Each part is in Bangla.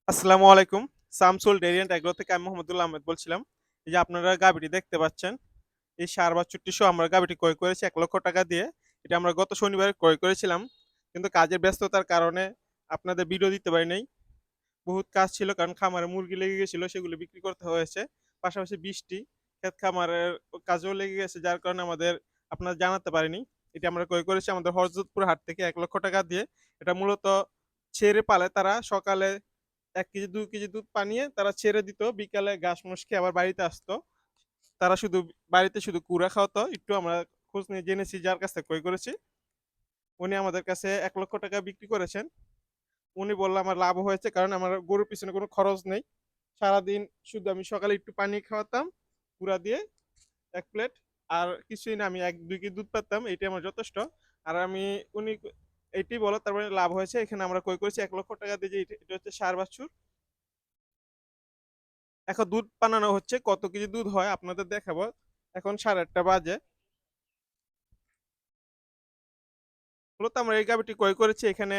আসসালামু আলাইকুম। শামসুল ডেরিয়ান্ট এগ্রো থেকে আমি মোহাম্মদুল্লাহ আহমেদ বলছিলাম। এই যে আপনারা গাভীটি দেখতে পাচ্ছেন, এই সার বাছুরটি সহ আমরা গাভীটি ক্রয় করেছি ৳১,০০,০০০ দিয়ে। এটা আমরা গত শনিবারে ক্রয় করেছিলাম। কিন্তু কাজের ব্যস্ততার কারণে আপনাদের ভিডিও দিতে পারি নাই। বহুত কাজ ছিল কারণ খামারে মুরগি লেগে গেছিল, সেগুলো বিক্রি করতে হয়েছে। পাশাপাশি বৃষ্টি, ক্ষেত খামারের কাজেও লেগে গেছে, যার কারণে আমাদের আপনাদের জানাতে পারিনি। এটা আমরা ক্রয় করেছি আমাদের হযরতপুর হাট থেকে ৳১,০০,০০০ দিয়ে। এটা মূলত ছেড়ে পালে তারা। সকালে ১ কেজি ২ কেজি দুধ পানিয়ে তারা ছেড়ে দিত। বিকালে ঘাস-মোস খেয়ে আবার বাড়িতে আসতো। তারা শুধু বাড়িতে শুধু কুড়া খাওয়াতো। একটু আমরা খোঁজ নিয়ে জেনেছি যার কাছ থেকে ক্রয় করেছি। উনি আমাদের কাছে ৳১,০০,০০০ বিক্রি করেছেন। উনি বলল আমার লাভও হয়েছে কারণ আমার গরুর পিছনে কোনো খরচ নেই। সারাদিন শুধু আমি সকালে একটু পানি খাওয়াতাম গুঁড়া দিয়ে ১ প্লেট। আর কিছুই না, আমি ১-২ কেজি দুধ পাতাম। এটাই আমার যথেষ্ট। আর আমি উনি এইটাই বলল তার মানে লাভ হয়েছে। এখানে আমরা ক্রয় করেছি ৳১,০০,০০০ দিয়ে, যে এটা হচ্ছে ষাঁড় বাছুর। এখন দুধ বানানো হচ্ছে। কত কেজি দুধ হয় আপনাদের দেখাবো। এখন 8:30 বাজে। মূলত আমরা এই গাভীটি ক্রয় করেছি। এখানে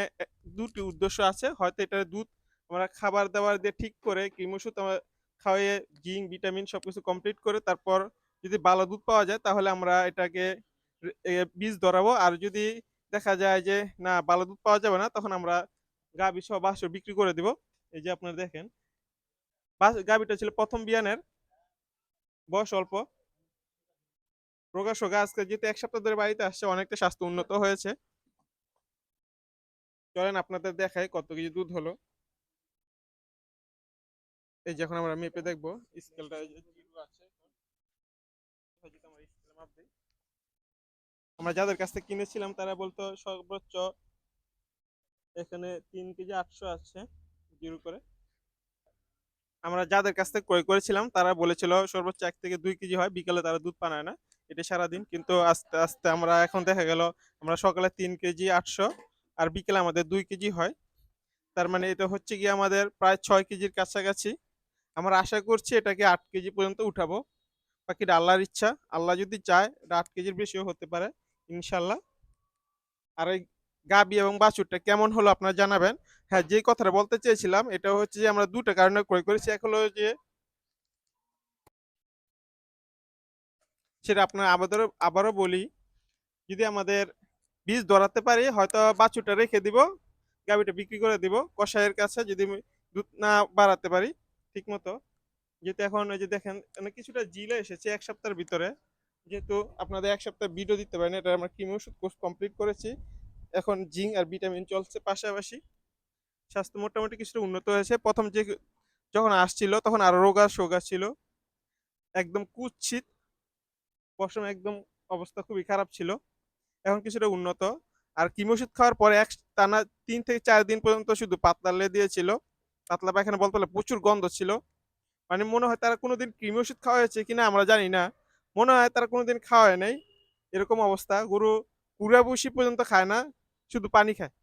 ২ টি উদ্দেশ্য আছে। হয়তো এটার দুধ আমরা খাবার-দাবার দিয়ে ঠিক করে কৃমি ওষুধ আমরা খাওয়িয়ে জিঙ্ক, ভিটামিন সবকিছু কমপ্লিট করে তারপর যদি ভালো দুধ পাওয়া যায় তাহলে আমরা এটাকে বীজ ধরাবো। আর যদি দেখা যায় যে না ভালো দুধ পাওয়া যাবে না, তখন আমরা গাভী সহ বাছুর বিক্রি করে দিব। এই যে আপনারা দেখেন। গাভীটা ছিল ১ম বিয়ানের, বয়স অল্প। রোগা-সোগা, আজকে যেহেতু ১ সপ্তাহ ধরে বাড়িতে আসছে, অনেকটা স্বাস্থ্য উন্নত হয়েছে। চলেন আপনাদের দেখাই কত কেজি দুধ হলো। এই যে এখন আমরা মেপে দেখবো। স্কেলটা এই যে জিরো আছে। যদি আমরা স্কেলে মাপ দিই। আমরা যাদের কাছ থেকে কিনেছিলাম তারা বলতো সর্বোচ্চ এখানে ৩ কেজি ৮০০ আছে জিরো করে। আমরা যাদের কাছ থেকে ক্রয় করেছিলাম তারা বলেছিল সর্বোচ্চ ১ থেকে ২ কেজি হয়, বিকালে তারা দুধ পানায় না। এটা সারাদিন। কিন্তু আস্তে, আস্তে আমরা এখন দেখা গেল আমরা সকালে ৩ কেজি ৮০০ আর বিকেলে আমাদের ২ কেজি হয়। তার মানে এটা হচ্ছে গিয়ে আমাদের প্রায় ৬ কেজির কাছাকাছি। আমরা আশা করছি এটাকে ৮ কেজি পর্যন্ত উঠাবো। বাকিটা আল্লাহর ইচ্ছা। আল্লাহ যদি চায় এটা ৮ কেজির বেশিও হতে পারে ইনশাআল্লাহ। আর এই গাবি এবং বাছুরটা কেমন হলো আপনারা জানাবেন। হ্যাঁ, যেই কথাটা বলতে চেয়েছিলাম এটা হচ্ছে যে আমরা ২ টা কারণে ক্রয় করেছি। এক হলো যে সেটা আপনার আবারও বলি, যদি আমাদের বীজ ধরাতে পারি হয়তো বাছুরটা রেখে দিব, গাবিটা বিক্রি করে দিব কসাইয়ের কাছে, যদি দুধ না বাড়াতে পারি ঠিক মতো। যেহেতু এখন ওই যে দেখেন মানে কিছুটা জিলে এসেছে ১ সপ্তাহের ভিতরে। যেহেতু আপনাদের ১ সপ্তাহ ভিডিও দিতে পারি না, এটা আমরা কৃমি ওষুধ কোর্স কমপ্লিট করেছি। এখন জিঙ্ক আর ভিটামিন চলছে পাশাপাশি। স্বাস্থ্য মোটামুটি কিছুটা উন্নত হয়েছে। ১ম যে যখন আসছিল তখন আরো রোগা-সোগা ছিল। একদম কুৎসিত। পশম একদম অবস্থা খুবই খারাপ ছিল। এখন কিছুটা উন্নত। আর কৃমি ওষুধ খাওয়ার পরে টানা ৩ থেকে ৪ দিন পর্যন্ত শুধু পাতলা লে দিয়েছিল। পাতলা পায়খানা বলতে পারলে প্রচুর গন্ধ ছিল। মানে মনে হয় তারা কোনোদিন কৃমি ওষুধ খাওয়াইছে কিনা আমরা জানি না। মনে হয় তারা কোনোদিন খাওয়ায় নাই। এরকম অবস্থা। গরু পুরা ভুসি পর্যন্ত খায় না, শুধু পানি খায়।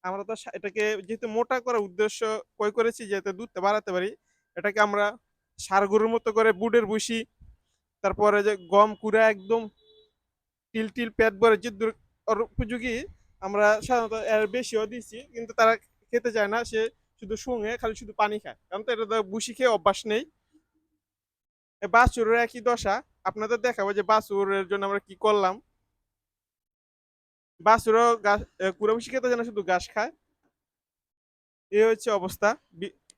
আমরা তো এটাকে যেহেতু মোটা করার উদ্দেশ্য ক্রয় করেছি যাতে দুধটা বাড়াতে পারি। এটাকে আমরা ষাঁড় গরুর মতো করে বুটের ভুসি, তারপরে যে গম কুড়া একদম তিল, তিল পেট ভরে যে ওর উপযোগী আমরা সাধারণত এর বেশিও দিছি। কিন্তু তারা খেতে চায় না। সে শুধু শুঙে খালি শুধু পানি খায়। কারণ তো এটা তো ভুসি খেয়ে অভ্যাস নেই। বাছুরের একই দশা। আপনাদের দেখাবো যে বাছুরের জন্য আমরা কি করলাম। বাছুরও কুড়া ভুসি খেতে চায় না, শুধু ঘাস খায়। এই হচ্ছে অবস্থা।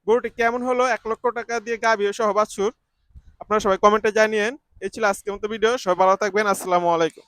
গরুটি কেমন হলো ৳১,০০,০০০ দিয়ে গাভী সহ বাছুর, আপনারা সবাই কমেন্টে জানিয়েন। এই ছিল আজকের মতো ভিডিও। সবাই ভালো থাকবেন। আসসালামু আলাইকুম।